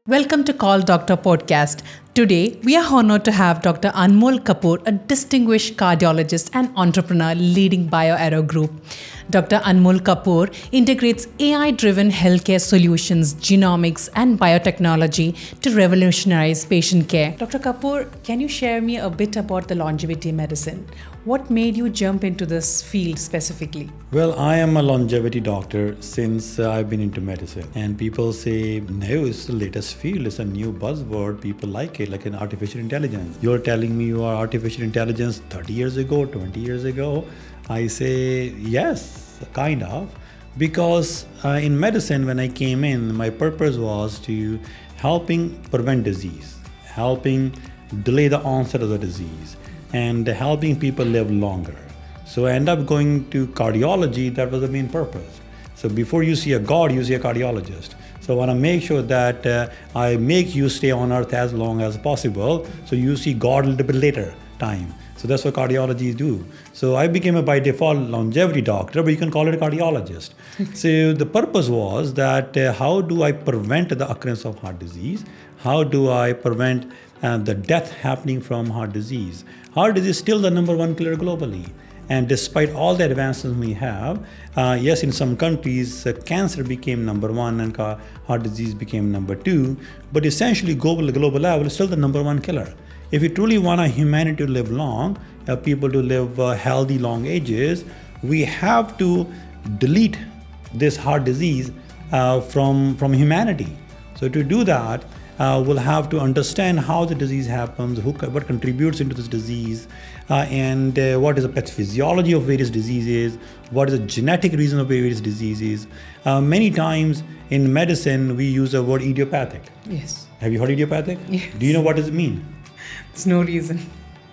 Welcome to Call Doctor podcast. Today, we are honored to have Dr. Anmol Kapoor, a distinguished cardiologist and entrepreneur leading BioAero Group. Dr. Anmol Kapoor integrates AI-driven healthcare solutions, genomics, and biotechnology to revolutionize patient care. Dr. Kapoor, can you share me a bit about the longevity medicine? What made you jump into this field specifically? Well, I am a longevity doctor since I've been into medicine. And people say, no, it's the latest field. It's a new buzzword. People like it, like an artificial intelligence. You're telling me you are artificial intelligence 30 years ago, 20 years ago. I say, yes, kind of. Because in medicine, when I came in, my purpose was to helping prevent disease, helping delay the onset of the disease, and helping people live longer. So I end up going to cardiology. That was the main purpose. So before you see a God, you see a cardiologist. So I want to make sure that I make you stay on earth as long as possible. So you see God a little bit later time. So that's what cardiologists do. So I became a by default longevity doctor, but you can call it a cardiologist. So the purpose was that how do I prevent the occurrence of heart disease? How do I prevent the death happening from heart disease? Heart disease is still the number one killer globally. And despite all the advances we have, yes, in some countries, cancer became number one and heart disease became number two. But essentially, global level is still the number one killer. If we truly want humanity to live long, people to live healthy long ages, we have to delete this heart disease from humanity. So to do that, we'll have to understand how the disease happens, what contributes into this disease, and what is the pathophysiology of various diseases, what is the genetic reason of various diseases. Many times in medicine, we use the word idiopathic. Yes. Have you heard idiopathic? Yes. Do you know what does it mean? There's no reason.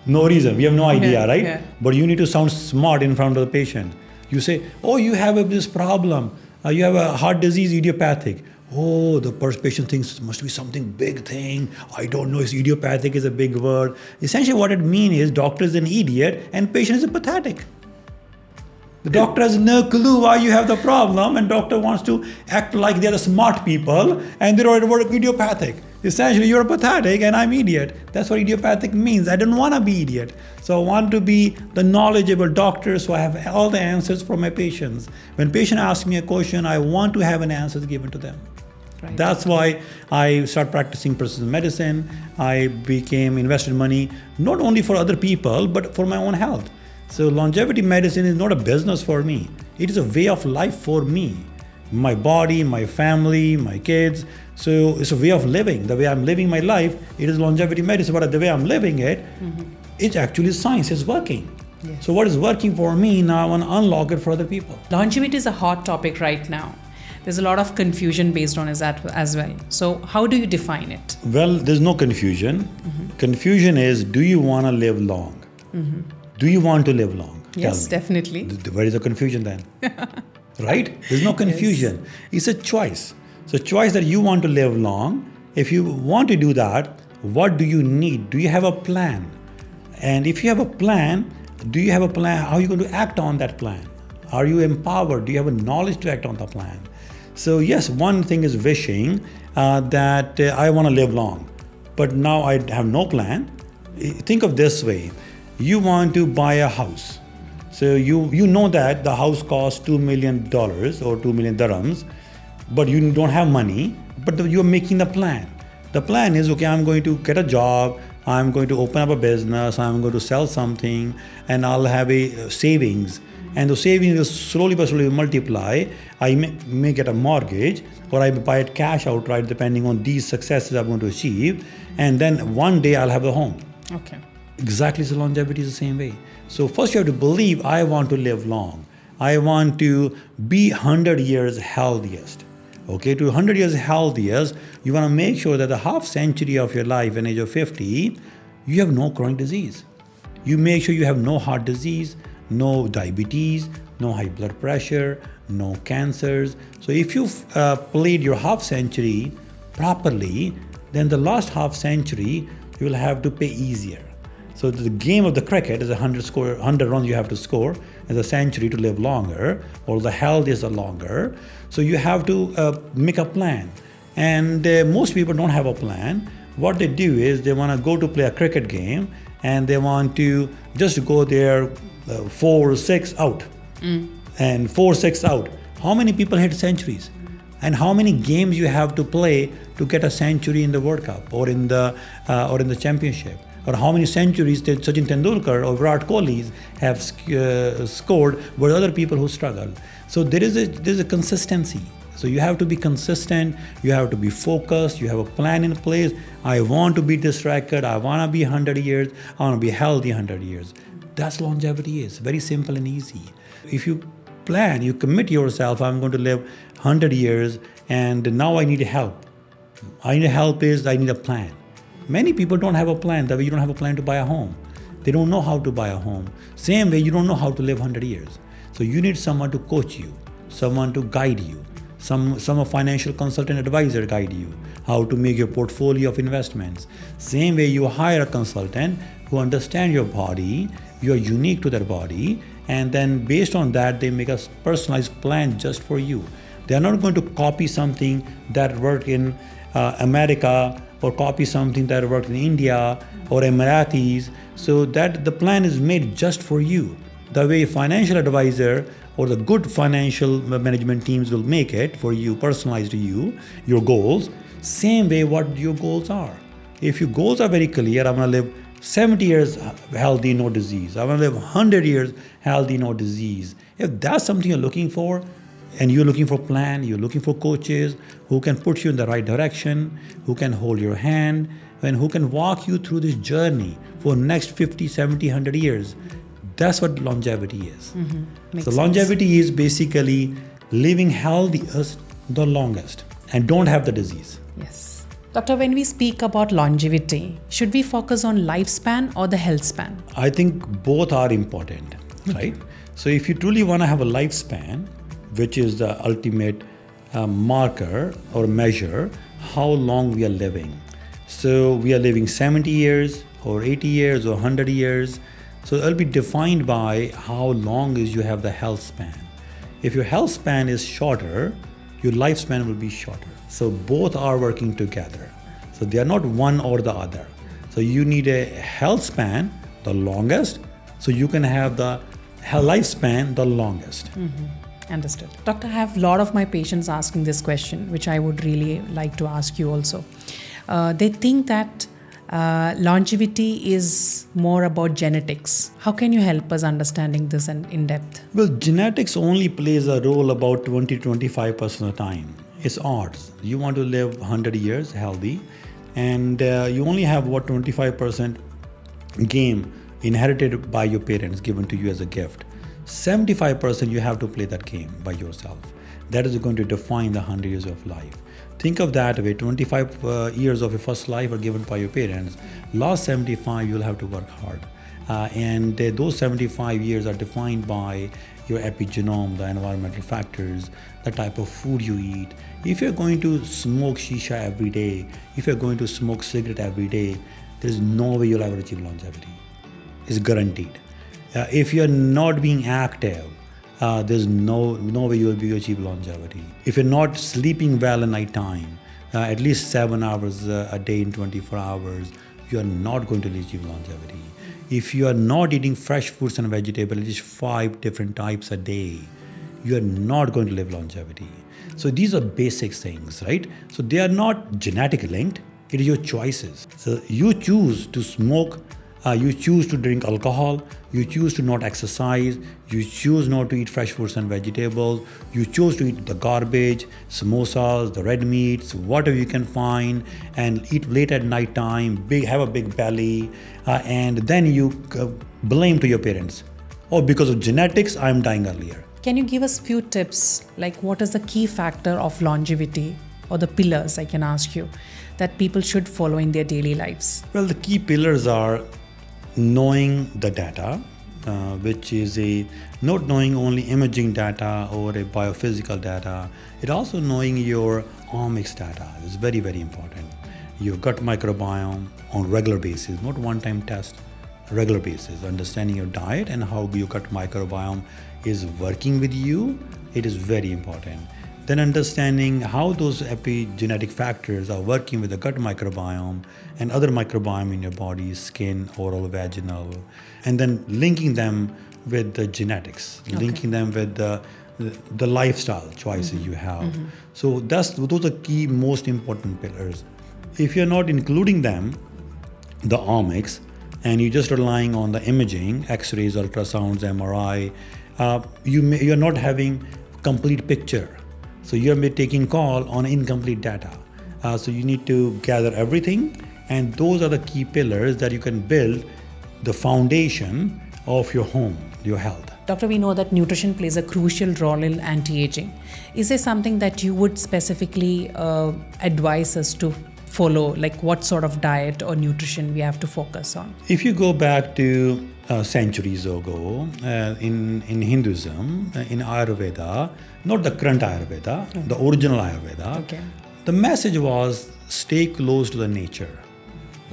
No reason. We have no idea, Yeah, right? yeah. But you need to sound smart in front of the patient. You say, oh, you have this problem. You have a heart disease, idiopathic. Oh, the patient thinks it must be something big thing. I don't know. It's idiopathic is a big word. Essentially, what it means is doctor is an idiot and patient is a pathetic. The doctor has no clue why you have the problem, and doctor wants to act like they're the smart people, and they write the word idiopathic. Essentially, you're pathetic and I'm idiot. That's what idiopathic means. I don't want to be idiot. So I want to be the knowledgeable doctor, so I have all the answers for my patients. When patient asks me a question, I want to have an answer given to them. Right. That's why I started practicing precision medicine. I invested money, not only for other people, but for my own health. So longevity medicine is not a business for me. It is a way of life for me. My body, my family, my kids. So it's a way of living. The way I'm living my life, it is longevity medicine. But the way I'm living it, it's actually science. It's working. Yes. So what is working for me, now I want to unlock it for other people. Longevity is a hot topic right now. There's a lot of confusion based on it as well. So how do you define it? Well, there's no confusion. Confusion is, do you want to live long? Do you want to live long? Yes, Tell me. definitely. Where is the confusion then? Right? There's no confusion. It's a choice. So choice that you want to live long. If you want to do that, what do you need? Do you have a plan? And if you have a plan, do you have a plan? How are you going to act on that plan? Are you empowered? Do you have a knowledge to act on the plan? So yes, one thing is wishing that I want to live long, but now I have no plan. Think of this way. You want to buy a house. So you know that the house costs $2 million or 2 million dirhams, but you don't have money, but you're making the plan. The plan is, okay, I'm going to get a job, I'm going to open up a business, I'm going to sell something, and I'll have a savings. And the savings will slowly but slowly multiply. I may get a mortgage, or I buy it cash outright, depending on these successes I'm going to achieve. And then one day I'll have a home. Okay. Exactly, so longevity is the same way. So first you have to believe, I want to live long. I want to be 100 years healthiest. Okay, to 100 years healthiest, you want to make sure that the half century of your life, in age of 50, you have no chronic disease. You make sure you have no heart disease, no diabetes, no high blood pressure, no cancers. So if you've played your half century properly, then the last half century, you will have to pay easier. So the game of the cricket is 100 runs you have to score as a century to live longer, or the health is longer. So you have to make a plan. And most people don't have a plan. What they do is they want to go to play a cricket game and they want to just go there 4-6 out and 4-6 out. How many people hit centuries? And how many games you have to play to get a century in the World Cup or in the championship? Or how many centuries did Sachin Tendulkar or Virat Kohli have scored with other people who struggled? So there's a consistency. So you have to be consistent, you have to be focused, you have a plan in place. I want to beat this record, I want to be 100 years, I want to be healthy 100 years. That's longevity is, very simple and easy. If you plan, you commit yourself, I'm going to live 100 years and now I need help. I need a plan. Many people don't have a plan, the way you don't have a plan to buy a home. They don't know how to buy a home. Same way you don't know how to live 100 years. So you need someone to coach you, someone to guide you. Some financial consultant advisor guide you how to make your portfolio of investments. Same way you hire a consultant who understand your body, you are unique to their body, and then based on that they make a personalized plan just for you. They are not going to copy something that worked in America or copy something that worked in India or Emiratis. So that the plan is made just for you. The way financial advisor or the good financial management teams will make it for you, personalized to you, your goals, same way what your goals are. If your goals are very clear, I want to live 70 years healthy, no disease. I want to live 100 years healthy, no disease. If that's something you're looking for, and you're looking for plan, you're looking for coaches who can put you in the right direction, who can hold your hand, and who can walk you through this journey for next 50, 70, 100 years. That's what longevity is. So longevity is basically living healthiest the longest and don't have the disease. Yes. Doctor, when we speak about longevity, should we focus on lifespan or the health span? I think both are important, right? So if you truly want to have a lifespan, which is the ultimate marker or measure how long we are living. So we are living 70 years or 80 years or 100 years. So it'll be defined by how long is you have the health span. If your health span is shorter, your lifespan will be shorter. So both are working together. So they are not one or the other. So you need a health span, the longest, so you can have the lifespan, the longest. Understood. Doctor, I have a lot of my patients asking this question, which I would really like to ask you also. They think that longevity is more about genetics. How can you help us understanding this in depth? Well, genetics only plays a role about 20-25% of the time. It's odds. You want to live 100 years healthy, and you only have 25% game inherited by your parents given to you as a gift. 75% you have to play that game by yourself. That is going to define the 100 years of life. Think of that way, 25 years of your first life are given by your parents. Last 75 you'll have to work hard. And those 75 years are defined by your epigenome, the environmental factors, the type of food you eat. If you're going to smoke shisha every day, if you're going to smoke cigarette every day, there's no way you'll ever achieve longevity. It's guaranteed. If you're not being active, there's no way you'll achieve longevity. If you're not sleeping well at night time, at least 7 hours a day in 24 hours, you are not going to achieve longevity. If you are not eating fresh fruits and vegetables, at least 5 different types a day, you are not going to live longevity. So these are basic things, right? So they are not genetic linked, it is your choices. So you choose to smoke, you choose to drink alcohol, you choose to not exercise, you choose not to eat fresh fruits and vegetables, you choose to eat the garbage, samosas, the red meats, whatever you can find, and eat late at night time, have a big belly, and then you blame to your parents. Oh, because of genetics, I'm dying earlier. Can you give us few tips, like what is the key factor of longevity, or the pillars, I can ask you, that people should follow in their daily lives? Well, the key pillars are knowing the data, which is not knowing only imaging data or a biophysical data. It also knowing your omics data is very, very important. Your gut microbiome on regular basis, not one-time test, regular basis. Understanding your diet and how your gut microbiome is working with you, it is very important. then understanding how those epigenetic factors are working with the gut microbiome and other microbiome in your body, skin, oral, vaginal, and then linking them with the genetics, linking them with the lifestyle choices you have. So those are key, most important pillars. If you're not including them, the omics, and you're just relying on the imaging, X-rays, ultrasounds, MRI, you're not having complete picture. So you're taking call on incomplete data. So you need to gather everything, and those are the key pillars that you can build the foundation of your home, your health. Doctor, we know that nutrition plays a crucial role in anti-aging. Is there something that you would specifically advise us to follow, like what sort of diet or nutrition we have to focus on? If you go back to centuries ago, in Hinduism, in Ayurveda, not the current Ayurveda, the original Ayurveda, the message was stay close to the nature,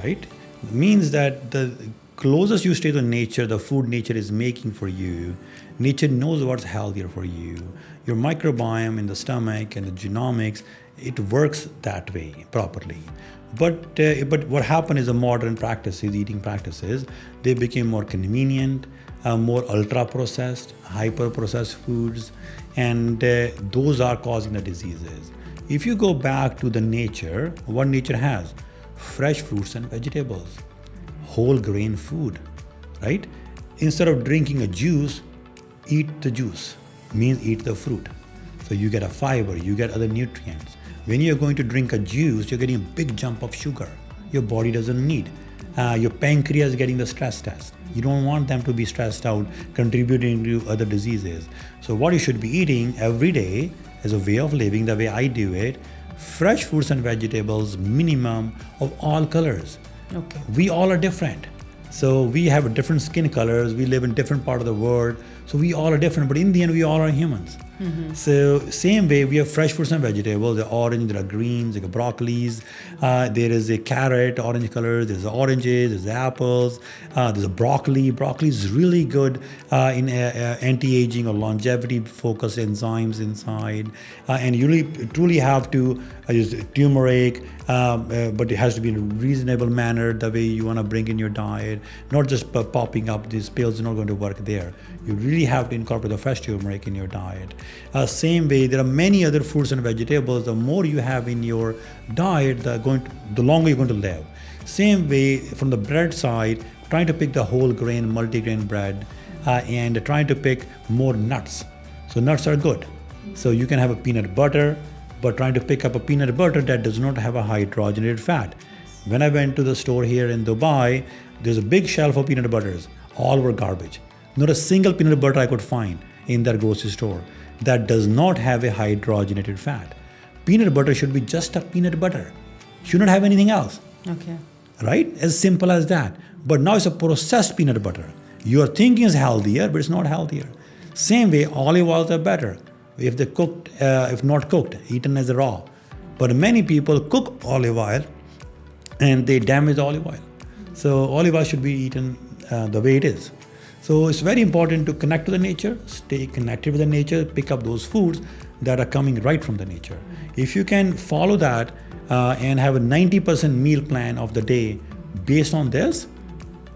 right? It means that the closest you stay to nature, the food nature is making for you, nature knows what's healthier for you. Your microbiome in the stomach and the genomics, it works that way properly. But what happened is the modern practices, eating practices, they became more convenient, more ultra-processed, hyper-processed foods, and those are causing the diseases. If you go back to the nature, what nature has? Fresh fruits and vegetables, whole grain food, right? Instead of drinking a juice, eat the juice, means eat the fruit. So you get a fiber, you get other nutrients. When you're going to drink a juice, you're getting a big jump of sugar your body doesn't need. Your pancreas is getting the stress test. You don't want them to be stressed out, contributing to other diseases. So what you should be eating every day as a way of living, the way I do it, fresh fruits and vegetables, minimum of all colors. Okay. We all are different. So we have different skin colors, we live in different part of the world, so we all are different, but in the end we all are humans. So same way, we have fresh fruits and vegetables, there are orange, there are greens, there are broccolis, there is a carrot, orange color, there's oranges, there's apples, there's a broccoli. Broccoli is really good in anti-aging or longevity focused enzymes inside, and you really truly have to use turmeric, but it has to be in a reasonable manner, the way you want to bring in your diet, not just popping up these pills are not going to work there. You really have to incorporate the fresh turmeric in your diet. Same way, there are many other fruits and vegetables. The more you have in your diet, the longer you're going to live. Same way, from the bread side, trying to pick the whole grain, multi-grain bread, and trying to pick more nuts. So nuts are good. So you can have a peanut butter, but trying to pick up a peanut butter that does not have a hydrogenated fat. When I went to the store here in Dubai, there's a big shelf of peanut butters. All were garbage. Not a single peanut butter I could find in that grocery store that does not have a hydrogenated fat. Peanut butter should be just a peanut butter. Should not have anything else. Okay. Right? As simple as that. But now it's a processed peanut butter. You are thinking it's healthier, but it's not healthier. Same way, olive oils are better if they're cooked, if not cooked, eaten as raw. But many people cook olive oil and they damage the olive oil. So olive oil should be eaten the way it is. So it's very important to connect to the nature, stay connected with the nature, pick up those foods that are coming right from the nature. If you can follow that and have a 90% meal plan of the day based on this,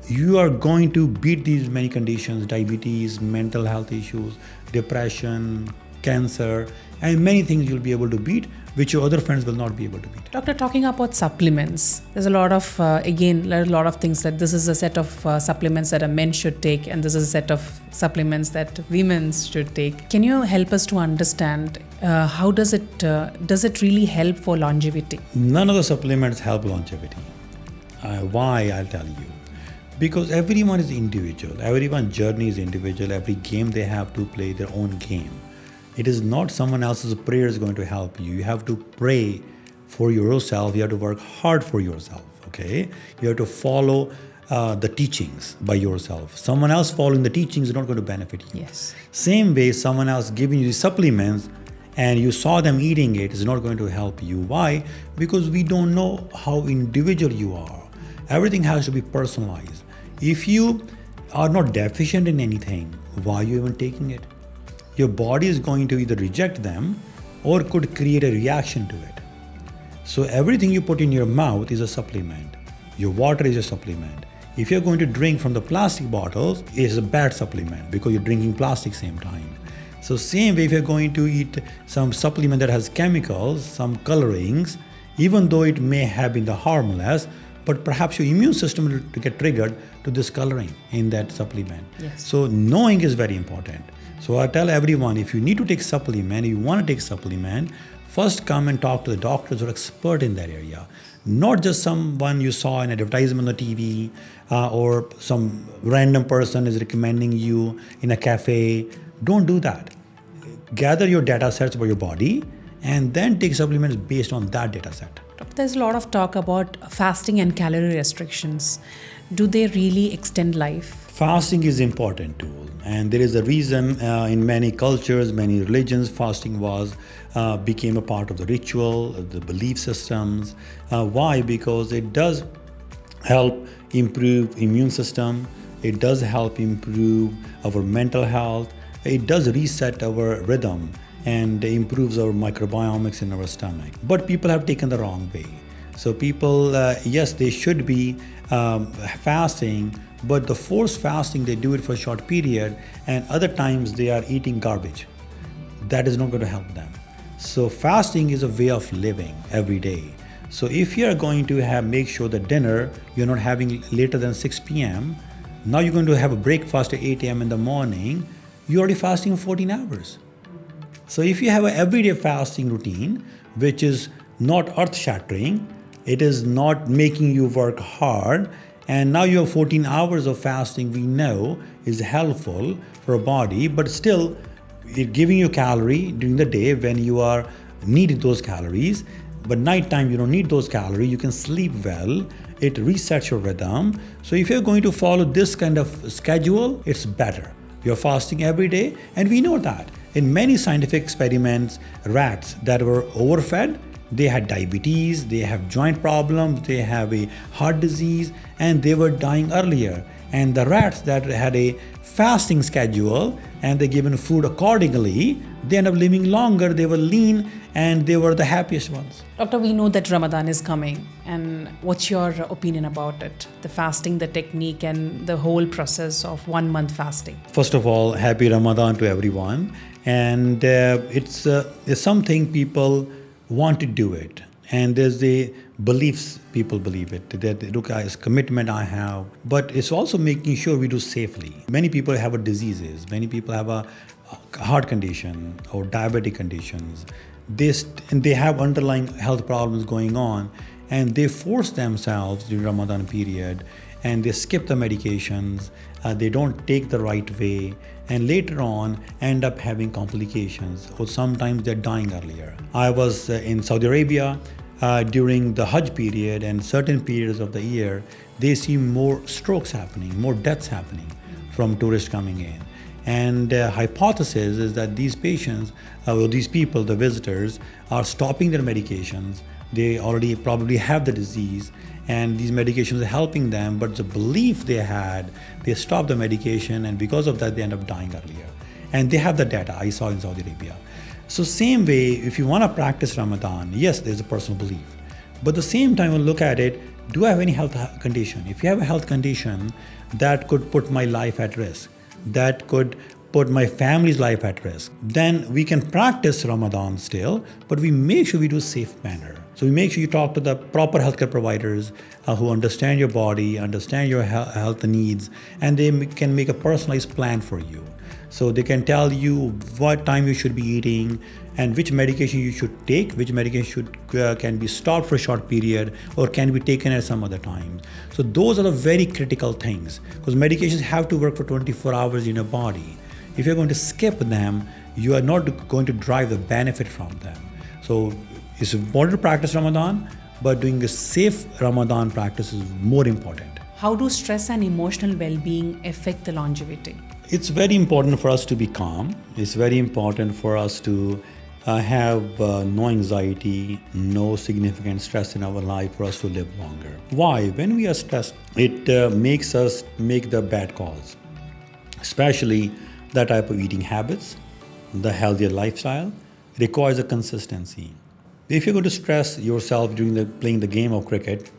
you are going to beat these many conditions, diabetes, mental health issues, depression, cancer, and many things you'll be able to beat, which your other friends will not be able to beat. Doctor, talking about supplements, there's a lot of, things that this is a set of supplements that a men should take, and this is a set of supplements that women should take. Can you help us to understand how does it really help for longevity? None of the supplements help longevity. Why? I'll tell you. Because everyone is individual. Everyone's journey is individual. Every game they have to play their own game. It is not someone else's prayer is going to help you. You have to pray for yourself. You have to work hard for yourself, okay? You have to follow the teachings by yourself. Someone else following the teachings is not going to benefit you. Yes. Same way, someone else giving you supplements and you saw them eating it is not going to help you. Why? Because we don't know how individual you are. Everything has to be personalized. If you are not deficient in anything, why are you even taking it? Your body is going to either reject them or could create a reaction to it. So everything you put in your mouth is a supplement. Your water is a supplement. If you're going to drink from the plastic bottles, it is a bad supplement because you're drinking plastic same time. So same way, if you're going to eat some supplement that has chemicals, some colorings, even though it may have been the harmless, but perhaps your immune system will get triggered to this coloring in that supplement. Yes. So knowing is very important. So I tell everyone, if you need to take supplement, you want to take supplement, first come and talk to the doctors who are expert in that area. Not just someone you saw an advertisement on the TV or some random person is recommending you in a cafe. Don't do that. Gather your data sets about your body and then take supplements based on that data set. There's a lot of talk about fasting and calorie restrictions. Do they really extend life? Fasting is an important tool, and there is a reason in many cultures, many religions, fasting became a part of the ritual, the belief systems. Why? Because it does help improve immune system. It does help improve our mental health. It does reset our rhythm and improves our microbiomics in our stomach. But people have taken the wrong way. So people, yes, they should be fasting, but the forced fasting, they do it for a short period, and other times they are eating garbage. That is not going to help them. So fasting is a way of living every day. So if you are going to make sure that dinner you're not having later than 6 p.m., now you're going to have a breakfast at 8 a.m. in the morning, you're already fasting 14 hours. So if you have an everyday fasting routine, which is not earth-shattering, it is not making you work hard, and now you have 14 hours of fasting, we know is helpful for a body, but still it's giving you calorie during the day when you are needing those calories. But nighttime you don't need those calories, you can sleep well, it resets your rhythm. So if you're going to follow this kind of schedule, it's better. You're fasting every day, and we know that. In many scientific experiments, rats that were overfed, they had diabetes, they have joint problems, they have a heart disease, and they were dying earlier. And the rats that had a fasting schedule and they given food accordingly, they end up living longer, they were lean, and they were the happiest ones. Doctor, we know that Ramadan is coming, and what's your opinion about it? The fasting, the technique, and the whole process of 1 month fasting. First of all, happy Ramadan to everyone. And it's something people want to do it. And there's the beliefs, people believe it, that look, it's commitment I have, but it's also making sure we do safely. Many people have diseases, many people have a heart condition or diabetic conditions. They have underlying health problems going on, and they force themselves during Ramadan period, and they skip the medications, they don't take the right way, and later on end up having complications, or sometimes they're dying earlier. I was in Saudi Arabia during the Hajj period, and certain periods of the year, they see more strokes happening, more deaths happening from tourists coming in. And hypothesis is that these patients, or these people, the visitors, are stopping their medications. They already probably have the disease, and these medications are helping them, but the belief they had, they stop the medication, and because of that, they end up dying earlier. And they have the data I saw in Saudi Arabia. So same way, if you want to practice Ramadan, yes, there's a personal belief. But at the same time, we'll look at it, do I have any health condition? If you have a health condition that could put my life at risk, that could put my family's life at risk, then we can practice Ramadan still, but we make sure we do safe manner. So we make sure you talk to the proper healthcare providers who understand your body, understand your health needs, and they can make a personalized plan for you. So they can tell you what time you should be eating and which medication you should take, which medication can be stopped for a short period or can be taken at some other time. So those are the very critical things, because medications have to work for 24 hours in your body. If you're going to skip them, you are not going to drive the benefit from them. So it's important to practice Ramadan, but doing a safe Ramadan practice is more important. How do stress and emotional well-being affect the longevity? It's very important for us to be calm. It's very important for us to have no anxiety, no significant stress in our life for us to live longer. Why? When we are stressed, it makes us make the bad calls, especially the type of eating habits, the healthier lifestyle, requires a consistency. If you're going to stress yourself during playing the game of cricket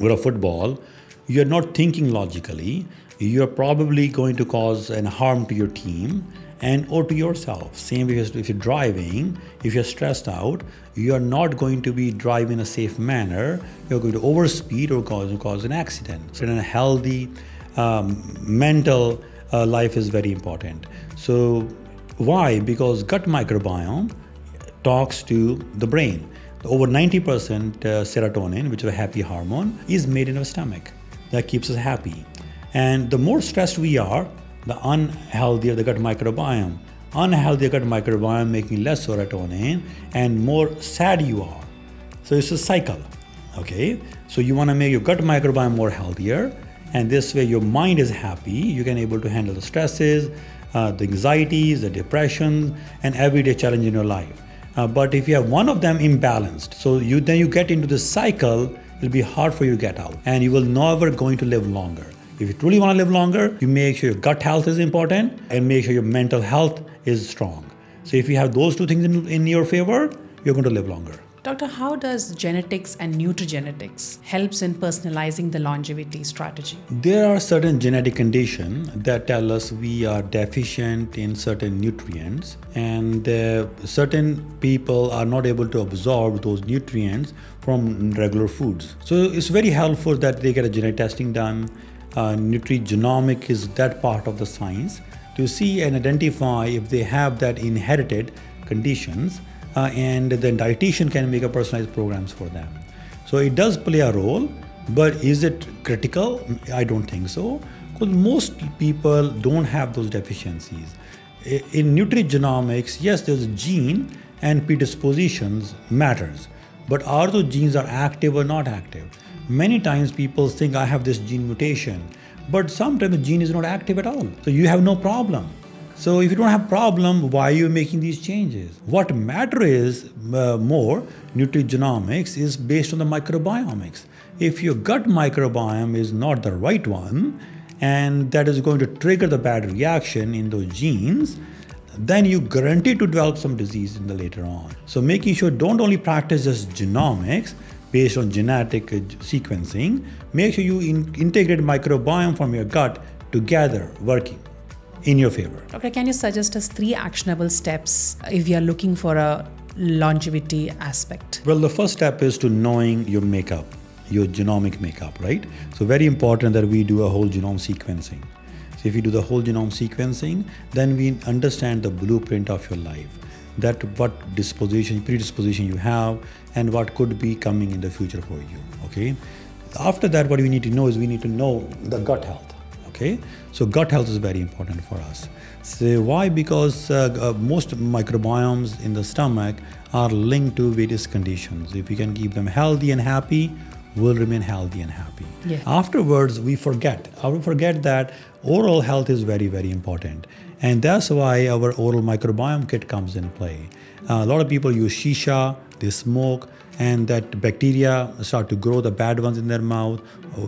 or a football, you're not thinking logically. You're probably going to cause an harm to your team and or to yourself. Same if you're driving, if you're stressed out, you're not going to be driving in a safe manner. You're going to overspeed or cause an accident. So in a healthy mental life is very important. So why? Because gut microbiome talks to the brain. Over 90% serotonin, which is a happy hormone, is made in our stomach. That keeps us happy. And the more stressed we are, the unhealthier the gut microbiome. Unhealthier gut microbiome making less serotonin and more sad you are. So it's a cycle. Okay? So you want to make your gut microbiome more healthier, and this way your mind is happy. You can able to handle the stresses, the anxieties, the depression, and everyday challenge in your life. But if you have one of them imbalanced, so then you get into this cycle, it'll be hard for you to get out, and you will never going to live longer. If you truly want to live longer, you make sure your gut health is important and make sure your mental health is strong. So if you have those two things in your favor, you're going to live longer. Doctor, how does genetics and nutrigenetics helps in personalizing the longevity strategy? There are certain genetic conditions that tell us we are deficient in certain nutrients, and certain people are not able to absorb those nutrients from regular foods. So it's very helpful that they get a genetic testing done. Nutrigenomic is that part of the science to see and identify if they have that inherited conditions. And the dietitian can make a personalized programs for them. So it does play a role, but is it critical? I don't think so, because most people don't have those deficiencies. In nutrigenomics, yes, there's a gene and predispositions matters, but are those genes are active or not active? Many times people think I have this gene mutation, but sometimes the gene is not active at all. So you have no problem. So if you don't have problem, why are you making these changes? What matter is more, nutrigenomics is based on the microbiomics. If your gut microbiome is not the right one, and that is going to trigger the bad reaction in those genes, then you guarantee to develop some disease in the later on. So making sure don't only practice just genomics based on genetic sequencing, make sure you integrate microbiome from your gut together working in your favor. Doctor, can you suggest us 3 actionable steps if we are looking for a longevity aspect? Well, the first step is to knowing your makeup, your genomic makeup, right? So very important that we do a whole genome sequencing. So if you do the whole genome sequencing, then we understand the blueprint of your life, that what predisposition you have and what could be coming in the future for you, okay? After that, what we need to know is we need to know the gut health. Okay, so gut health is very important for us. So why? Because most microbiomes in the stomach are linked to various conditions. If we can keep them healthy and happy, we'll remain healthy and happy. Yeah. Afterwards, we forget that oral health is very, very important. And that's why our oral microbiome kit comes in play. A lot of people use shisha, they smoke, and that bacteria start to grow, the bad ones in their mouth,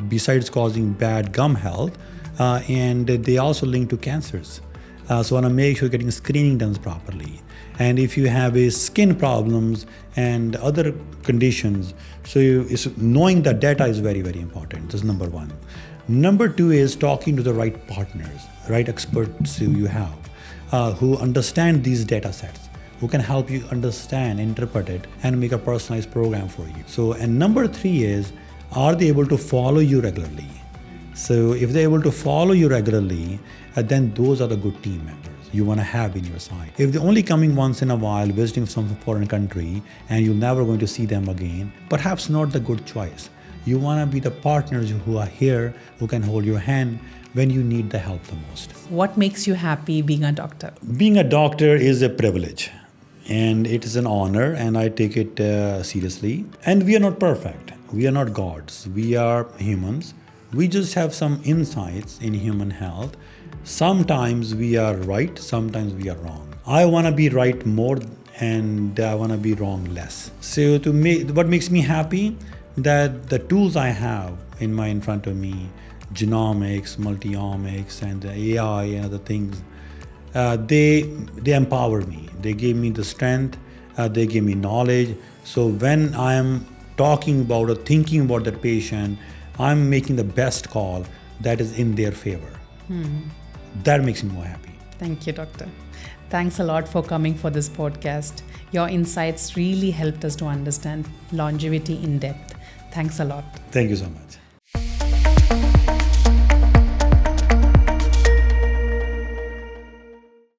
besides causing bad gum health. And they also link to cancers. So want to make sure getting screening done properly. And if you have skin problems and other conditions, so knowing the data is very, very important. That's number one. Number two is talking to the right partners, right experts who you have, who understand these data sets, who can help you understand, interpret it, and make a personalized program for you. So, and number three is, are they able to follow you regularly? So if they're able to follow you regularly, then those are the good team members you want to have in your side. If they're only coming once in a while, visiting some foreign country, and you're never going to see them again, perhaps not the good choice. You want to be the partners who are here, who can hold your hand when you need the help the most. What makes you happy being a doctor? Being a doctor is a privilege, and it is an honor, and I take it seriously. And we are not perfect. We are not gods. We are humans. We just have some insights in human health. Sometimes we are right, sometimes we are wrong. I want to be right more and I want to be wrong less. So to me, what makes me happy, that the tools I have in front of me, genomics, multiomics, and the AI and other things, they empower me. They gave me the strength. They gave me knowledge. So when I am talking about or thinking about that patient, I'm making the best call that is in their favor. That makes me more happy. Thank you, Doctor. Thanks a lot for coming for this podcast. Your insights really helped us to understand longevity in depth. Thanks a lot. Thank you so much.